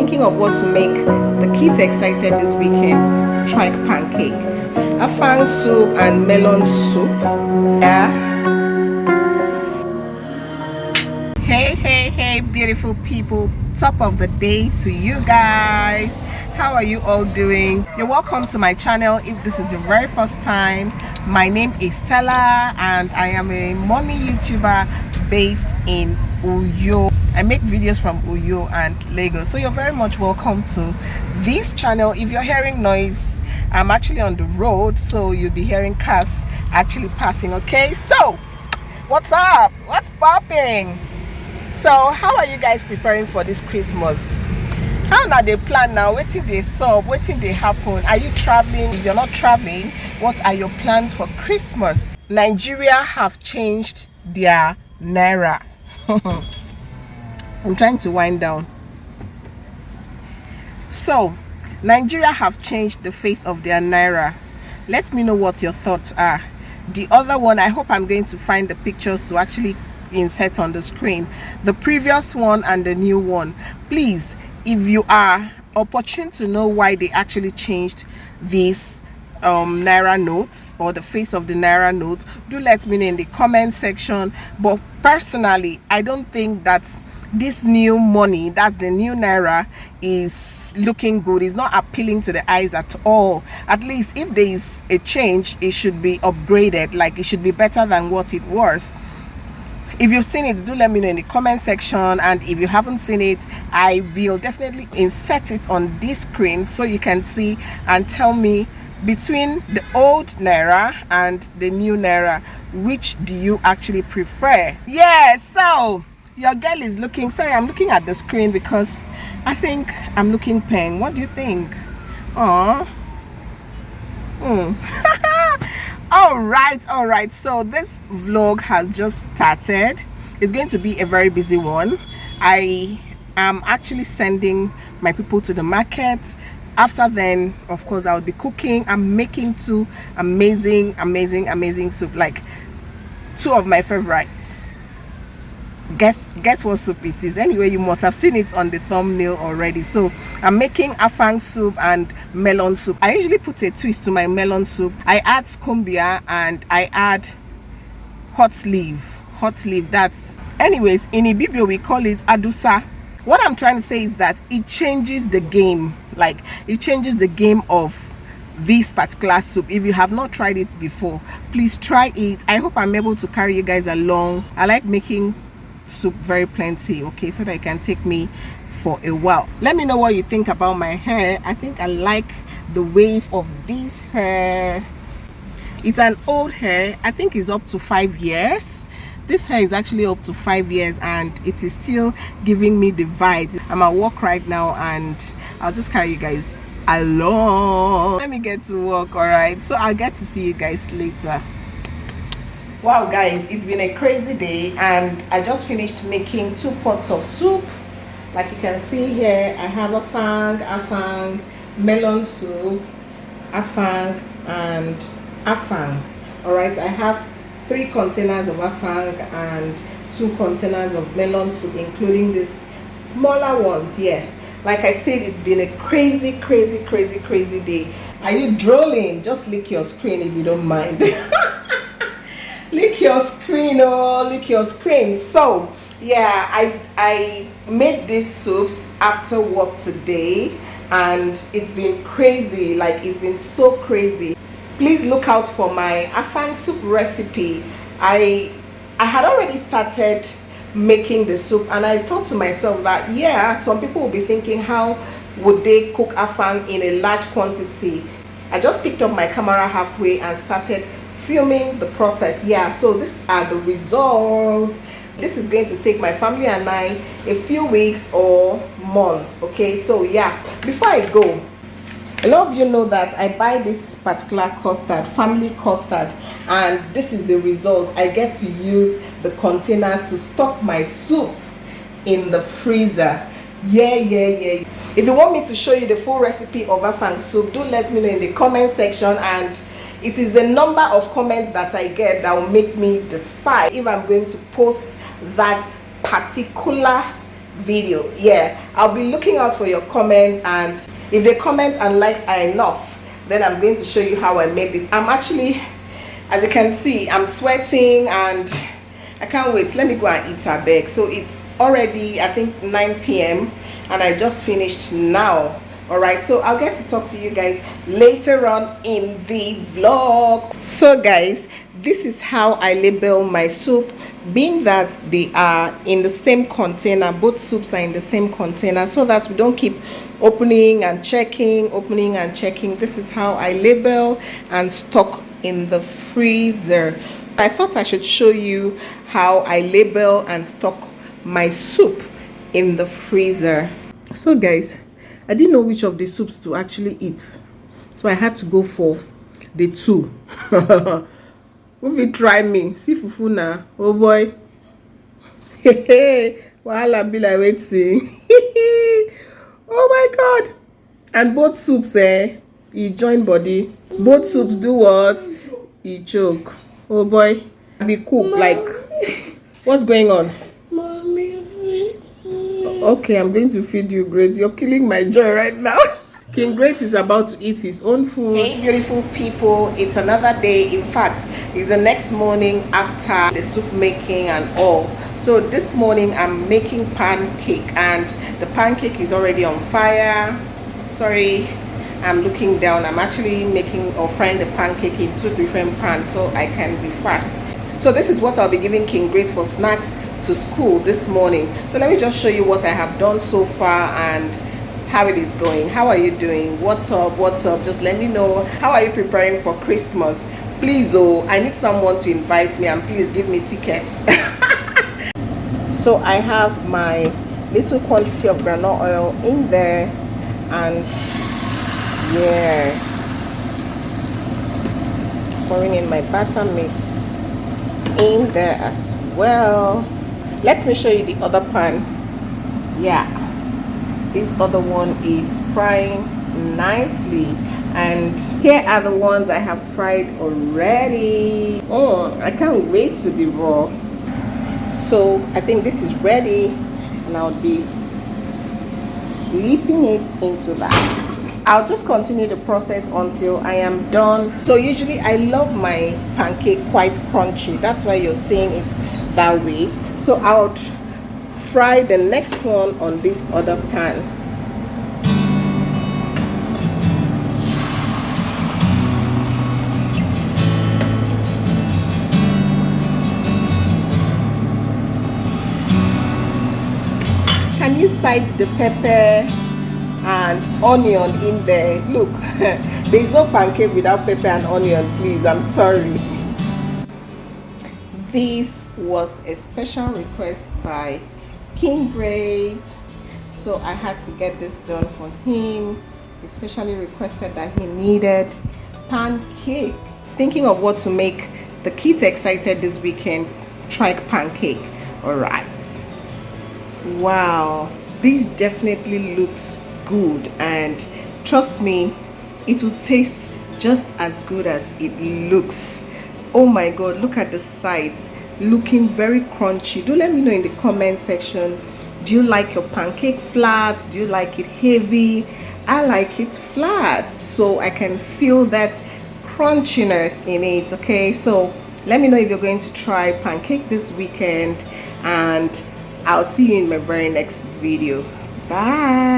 thinking of what to make the kids excited this weekend, try pancake. Afang soup and melon soup. Yeah. Hey, beautiful people. Top of the day to you guys. How are you all doing? You're welcome to my channel. If this is your very first time, my name is Stella and I am a mommy YouTuber based in Uyo. I make videos from Uyo and Lagos, so you're very much welcome to this channel. If you're hearing noise, I'm actually on the road, so you'll be hearing cars actually passing. Okay, so what's up? What's popping? So how are you guys preparing for this Christmas? How now they plan now? Waiting they sub, waiting they happen. Are you traveling? If you're not traveling, what are your plans for Christmas? Nigeria have changed their naira. I'm trying to wind down. So Nigeria have changed the face of their naira. Let me know what your thoughts are. The other one, I hope I'm going to find the pictures to actually insert on the screen. The previous one and the new one. Please, if you are opportune to know why they actually changed these naira notes or the face of the naira notes, do let me know in the comment section. But personally, I don't think that this new money, that's the new naira, is looking good. It's not appealing to the eyes at all. At least if there is a change, it should be upgraded. Like, it should be better than what it was. If you've seen it, do let me know in the comment section, and if you haven't seen it, I will definitely insert it on this screen so you can see and tell me, between the old naira and the new naira, which do you actually prefer? Yeah, so your girl is looking, sorry, I'm looking at the screen because I think I'm looking peng. What do you think? Aww. all right, so this vlog has just started. It's going to be a very busy one. I am actually sending my people to the market. After then, of course, I'll be cooking. I'm making two amazing soup, like two of my favorites. Guess what soup it is? Anyway, you must have seen it on the thumbnail already. So I'm making Afang soup and melon soup. I usually put a twist to my melon soup. I add scumbia and I add hot leaf. That's, anyways, in Ibibio we call it adusa. What I'm trying to say is that it changes the game. Like, it changes the game of this particular soup. If you have not tried it before, please try it. I hope I'm able to carry you guys along. I like making soup very plenty, okay, so that it can take me for a while. Let me know what you think about my hair. I think I like the wave of this hair. It's an old hair. I think it's up to 5 years. This hair is actually up to 5 years and it is still giving me the vibes. I'm at work right now and I'll just carry you guys along. Let me get to work. All right, so I'll get to see you guys later. Wow guys, it's been a crazy day and I just finished making 2 pots of soup. Like you can see here, I have Afang, melon soup, Afang and Afang. All right, I have 3 containers of Afang and 2 containers of melon soup, including these smaller ones here. Like I said, it's been a crazy day. Are you drooling? Just lick your screen if you don't mind. Lick your screen, oh, lick your screen. So yeah, I made these soups after work today and it's been crazy. Like, it's been so crazy. Please look out for my Afang soup recipe. I had already started making the soup and I thought to myself that, yeah, some people will be thinking, how would they cook Afang in a large quantity? I just picked up my camera halfway and started filming the process. Yeah, so these are the results. This is going to take my family and I a few weeks or month. Okay, so yeah, before I go, a lot of you know that I buy this particular custard, family custard, and this is the result. I get to use the containers to stock my soup in the freezer. Yeah. If you want me to show you the full recipe of Afang soup, do let me know in the comment section, and it is the number of comments that I get that will make me decide if I'm going to post that particular video. Yeah, I'll be looking out for your comments, and if the comments and likes are enough, then I'm going to show you how I made this. I'm actually, as you can see, I'm sweating and I can't wait. Let me go and eat a bag. So it's already, I think, 9 p.m. and I just finished now. All right, so I'll get to talk to you guys later on in the vlog. So guys, this is how I label my soup, being that they are in the same container. Both soups are in the same container, so that we don't keep opening and checking, opening and checking. This is how I label and stock in the freezer. I thought I should show you how I label and stock my soup in the freezer. So guys, I didn't know which of the soups to actually eat, so I had to go for the two. If you try me, see fufu na, oh boy. Wahala be like waiting. Oh my god. And both soups, e join body. Both soups do what? E choke. Oh boy. Be cook like. What's going on? Mommy. Okay, I'm going to feed you, Great. You're killing my joy right now. King Great is about to eat his own food. Hey beautiful people, it's another day. In fact, it's the next morning after the soup making and all. So this morning I'm making pancake, and the pancake is already on fire. Sorry, I'm looking down. I'm actually making or frying the pancake in 2 different pans so I can be fast. So this is what I'll be giving King Great for snacks to school this morning. So let me just show you what I have done so far and how it is going. How are you doing? What's up? Just let me know. How are you preparing for Christmas? Please, oh, I need someone to invite me, and please give me tickets. So I have my little quantity of granola oil in there, and yeah, pouring in my batter mix in there as well. Let me show you the other pan. Yeah, this other one is frying nicely, and here are the ones I have fried already. Oh, I can't wait to devour. So I think this is ready, and I'll be flipping it into that. I'll just continue the process until I am done. So usually I love my pancake quite crunchy. That's why you're seeing it that way. So I'll fry the next one on this other pan. Can you sight the pepper and onion in there? Look, there is no pancake without pepper and onion, please. I'm sorry. This was a special request by Kimg Great, so I had to get this done for him. He especially requested that he needed pancake. Thinking of what to make the kids excited this weekend. Try pancake. All right. Wow, this definitely looks good, and trust me, it will taste just as good as it looks. Oh my god, look at the sides, looking very crunchy. Do let me know in the comment section, do you like your pancake flat? Do you like it heavy? I like it flat, so I can feel that crunchiness in it. Okay, so let me know if you're going to try pancake this weekend, and I'll see you in my very next video. Bye.